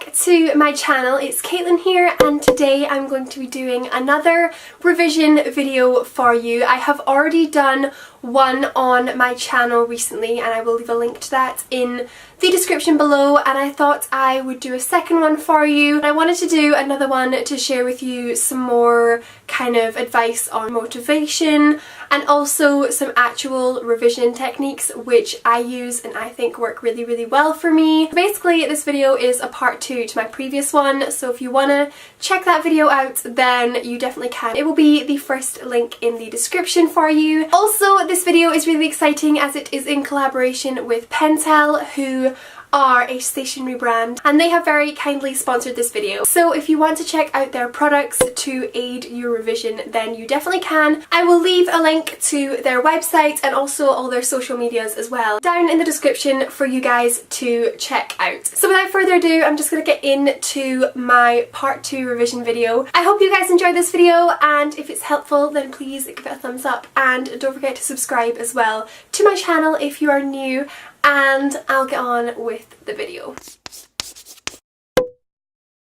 back to my channel. It's Caitlin here, and today I'm going to be doing another revision video for you. I have already done one on my channel recently and I will leave a link to that in the description below, and I thought I would do a second one for you. And I wanted to do another one to share with you some more kind of advice on motivation and also some actual revision techniques which I use and I think work really, really well for me. Basically, this video is a part 2 to my previous one, so if you want to check that video out then you definitely can. It will be the first link in the description for you. Also, this video is really exciting as it is in collaboration with Pentel, who are a stationery brand, and they have very kindly sponsored this video. So if you want to check out their products to aid your revision, then you definitely can. I will leave a link to their website and also all their social medias as well down in the description for you guys to check out. So without further ado, I'm just going to get into my part 2 revision video. I hope you guys enjoyed this video, and if it's helpful then please give it a thumbs up and don't forget to subscribe as well to my channel if you are new, and I'll get on with the video.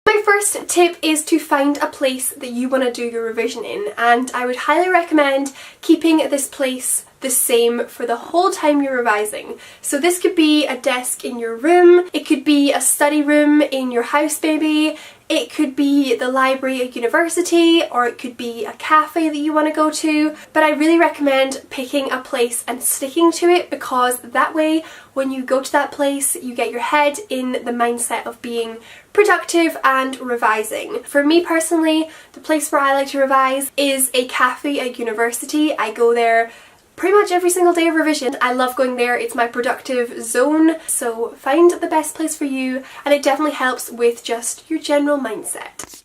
My first tip is to find a place that you want to do your revision in, and I would highly recommend keeping this place the same for the whole time you're revising. So this could be a desk in your room, it could be a study room in your house maybe, it could be the library at university, or it could be a cafe that you want to go to, but I really recommend picking a place and sticking to it, because that way when you go to that place you get your head in the mindset of being productive and revising. For me personally, the place where I like to revise is a cafe at university. I go there pretty much every single day of revision. I love going there, it's my productive zone, so find the best place for you, and it definitely helps with just your general mindset.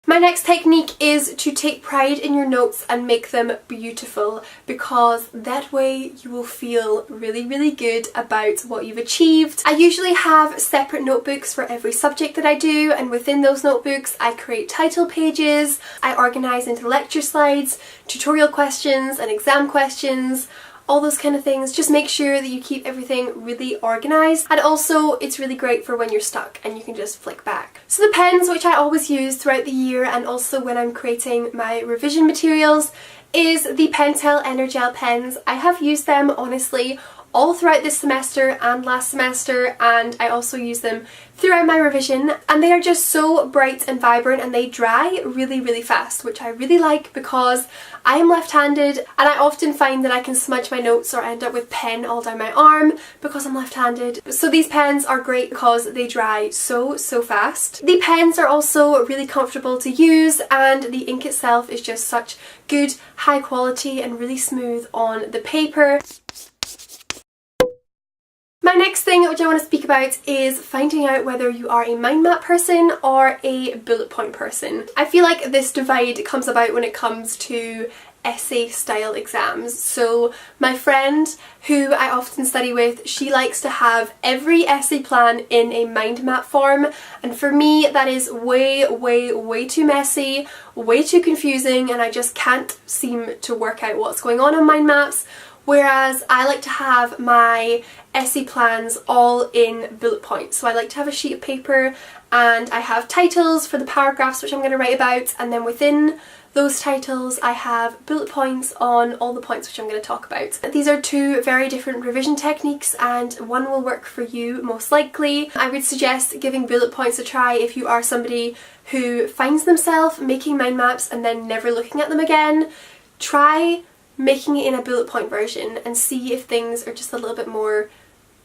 My next technique is to take pride in your notes and make them beautiful, because that way you will feel really, really good about what you've achieved. I usually have separate notebooks for every subject that I do, and within those notebooks I create title pages, I organise into lecture slides, tutorial questions and exam questions, all those kind of things. Just make sure that you keep everything really organised, and also it's really great for when you're stuck and you can just flick back. So the pens which I always use throughout the year and also when I'm creating my revision materials is the Pentel Energel pens. I have used them honestly all throughout this semester and last semester, and I also use them throughout my revision, and they are just so bright and vibrant and they dry really, really fast, which I really like because I am left-handed and I often find that I can smudge my notes or end up with pen all down my arm because I'm left-handed. So these pens are great because they dry so fast. The pens are also really comfortable to use, and the ink itself is just such good high quality and really smooth on the paper. My next thing which I want to speak about is finding out whether you are a mind map person or a bullet point person. I feel like this divide comes about when it comes to essay style exams. So my friend who I often study with, she likes to have every essay plan in a mind map form, and for me that is way too messy, way too confusing, and I just can't seem to work out what's going on mind maps. Whereas I like to have my essay plans all in bullet points. So I like to have a sheet of paper and I have titles for the paragraphs which I'm going to write about, and then within those titles I have bullet points on all the points which I'm going to talk about. These are two very different revision techniques and one will work for you most likely. I would suggest giving bullet points a try if you are somebody who finds themselves making mind maps and then never looking at them again. Try making it in a bullet point version and see if things are just a little bit more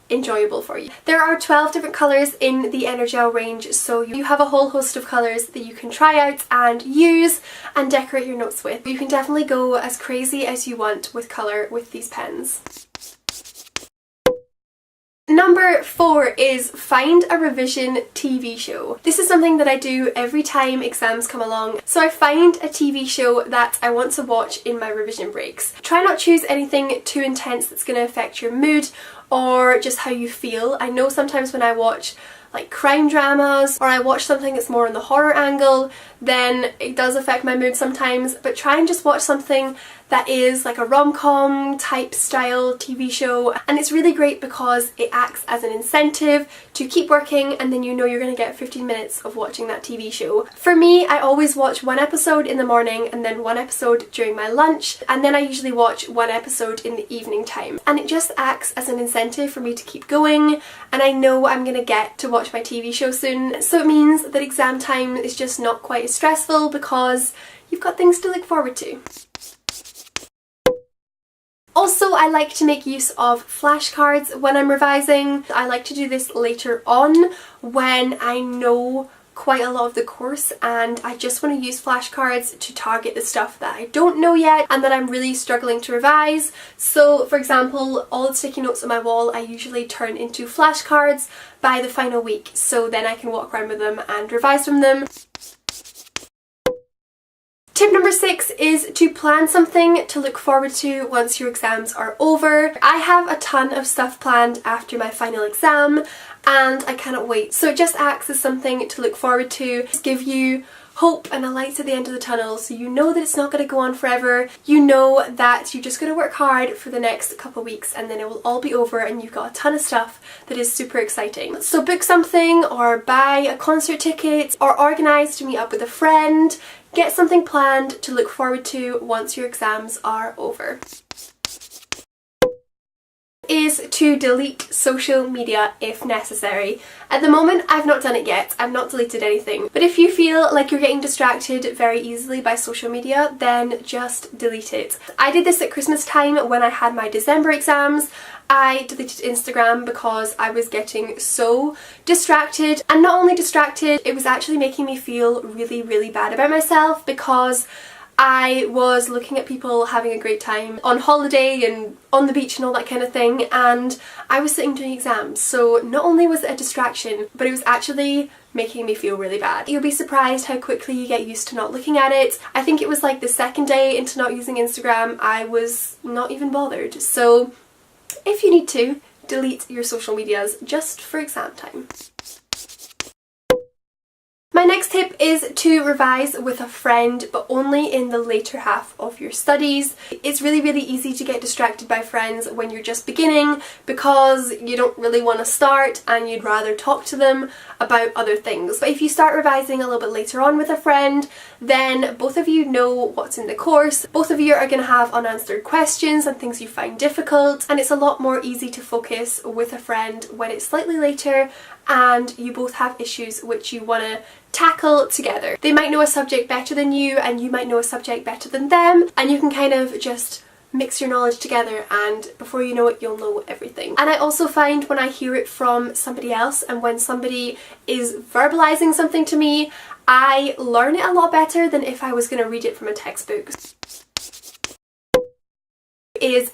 enjoyable for you. There are 12 different colours in the Energel range, so you have a whole host of colours that you can try out and use and decorate your notes with. You can definitely go as crazy as you want with colour with these pens. Number 4 is find a revision TV show. This is something that I do every time exams come along. So I find a TV show that I want to watch in my revision breaks. Try not to choose anything too intense that's going to affect your mood or just how you feel. I know sometimes when I watch like crime dramas or I watch something that's more on the horror angle, then it does affect my mood sometimes, but try and just watch something that is like a rom-com type style TV show, and it's really great because it acts as an incentive to keep working, and then you know you're going to get 15 minutes of watching that TV show. For me, I always watch one episode in the morning and then one episode during my lunch, and then I usually watch one episode in the evening time, and it just acts as an incentive for me to keep going, and I know I'm going to get to watch my TV show soon, so it means that exam time is just not quite as stressful because you've got things to look forward to. Also, I like to make use of flashcards when I'm revising. I like to do this later on when I know quite a lot of the course and I just want to use flashcards to target the stuff that I don't know yet and that I'm really struggling to revise. So for example, all the sticky notes on my wall I usually turn into flashcards by the final week, so then I can walk around with them and revise from them. Tip number 6 is to plan something to look forward to once your exams are over. I have a ton of stuff planned after my final exam and I cannot wait. So it just acts as something to look forward to, just give you hope and a light at the end of the tunnel, so you know that it's not going to go on forever. You know that you're just going to work hard for the next couple of weeks and then it will all be over and you've got a ton of stuff that is super exciting. So book something or buy a concert ticket or organise to meet up with a friend. Get something planned to look forward to once your exams are over. Is to delete social media if necessary. At the moment I've not done it yet, I've not deleted anything, but if you feel like you're getting distracted very easily by social media, then just delete it. I did this at Christmas time when I had my December exams. I deleted Instagram because I was getting so distracted, and not only distracted, it was actually making me feel really bad about myself because I was looking at people having a great time on holiday and on the beach and all that kind of thing, and I was sitting doing exams, so not only was it a distraction, but it was actually making me feel really bad. You'll be surprised how quickly you get used to not looking at it. I think it was like the second day into not using Instagram, I was not even bothered. So if you need to, delete your social medias just for exam time. My next tip is to revise with a friend, but only in the later half of your studies. It's really easy to get distracted by friends when you're just beginning because you don't really want to start and you'd rather talk to them about other things. But if you start revising a little bit later on with a friend, then both of you know what's in the course, both of you are going to have unanswered questions and things you find difficult, and it's a lot more easy to focus with a friend when it's slightly later and you both have issues which you want to tackle together. They might know a subject better than you and you might know a subject better than them, and you can kind of just mix your knowledge together and before you know it you'll know everything. And I also find when I hear it from somebody else and when somebody is verbalizing something to me, I learn it a lot better than if I was going to read it from a textbook.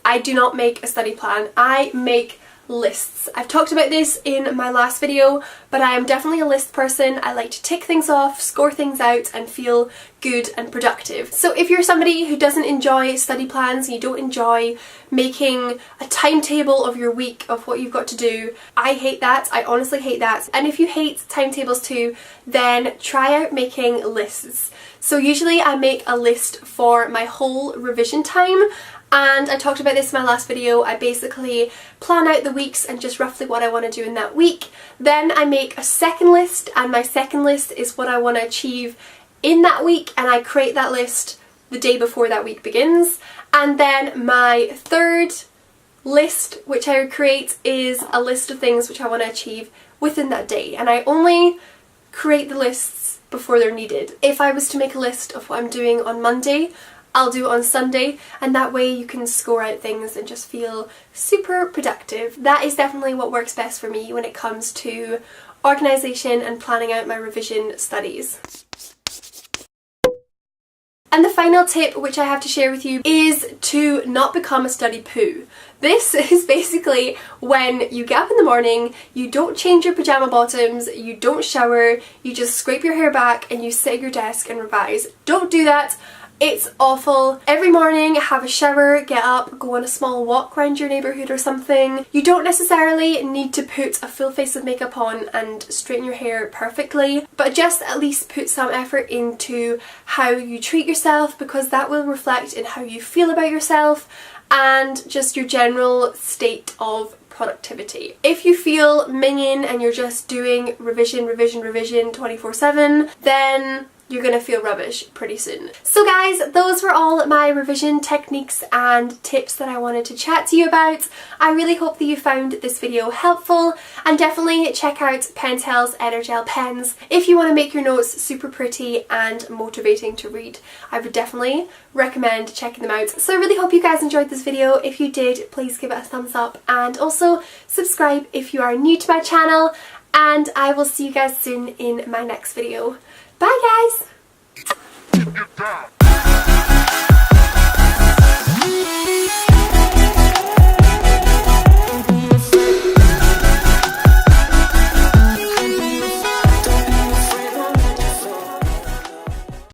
I do not make a study plan, I make lists. I've talked about this in my last video, but I am definitely a list person. I like to tick things off, score things out and feel good and productive. So if you're somebody who doesn't enjoy study plans, you don't enjoy making a timetable of your week of what you've got to do, I hate that. I honestly hate that. And if you hate timetables too, then try out making lists. So usually I make a list for my whole revision time, and I talked about this in my last video. I basically plan out the weeks and just roughly what I want to do in that week. Then I make a second list, and my second list is what I want to achieve in that week, and I create that list the day before that week begins. And then my third list which I create is a list of things which I want to achieve within that day, and I only create the lists before they're needed. If I was to make a list of what I'm doing on Monday, I'll do it on Sunday, and that way you can score out things and just feel super productive. That is definitely what works best for me when it comes to organisation and planning out my revision studies. And the final tip which I have to share with you is to not become a study poo. This is basically when you get up in the morning, you don't change your pyjama bottoms, you don't shower, you just scrape your hair back and you sit at your desk and revise. Don't do that. It's awful. Every morning, have a shower, get up, go on a small walk around your neighbourhood or something. You don't necessarily need to put a full face of makeup on and straighten your hair perfectly, but just at least put some effort into how you treat yourself, because that will reflect in how you feel about yourself and just your general state of productivity. If you feel minging and you're just doing revision 24/7, then you're gonna feel rubbish pretty soon. So guys, those were all my revision techniques and tips that I wanted to chat to you about. I really hope that you found this video helpful, and definitely check out Pentel's Energel pens if you want to make your notes super pretty and motivating to read. I would definitely recommend checking them out. So I really hope you guys enjoyed this video. If you did, please give it a thumbs up and also subscribe if you are new to my channel, and I will see you guys soon in my next video. Bye guys!